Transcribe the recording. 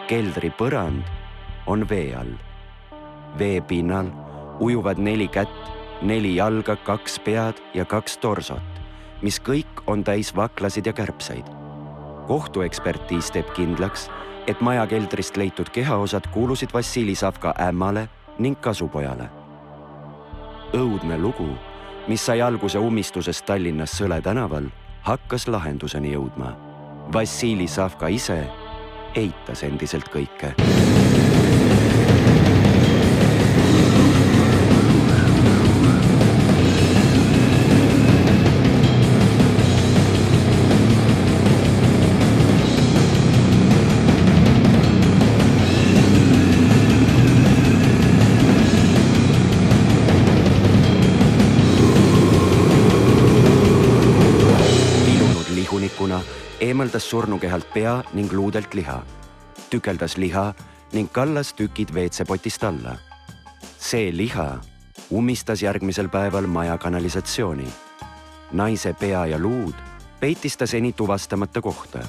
Keldri põrand on vee all. Veepinnal ujuvad 4 kätt, 4 jalga, 2 pead ja 2 torsot, mis kõik on täis vaklasid ja kärbseid. Kohtuekspertiis teeb kindlaks, et maja keldrist leitud kehaosad kuulusid Vassili Savka ämmale ning kasupojale. Õudne lugu, mis sai alguse ummistusest Tallinnas Sõle tänaval, hakkas lahenduseni jõudma. Vassili Savka ise eitas endiselt kõike. Eemaldas surnukehalt pea ning luudelt liha, tükeldas liha ning kallas tükid WC-potist alla. See liha ummistas järgmisel päeval maja kanalisatsiooni. Naise pea ja luud peitis ta seni tuvastamata kohta.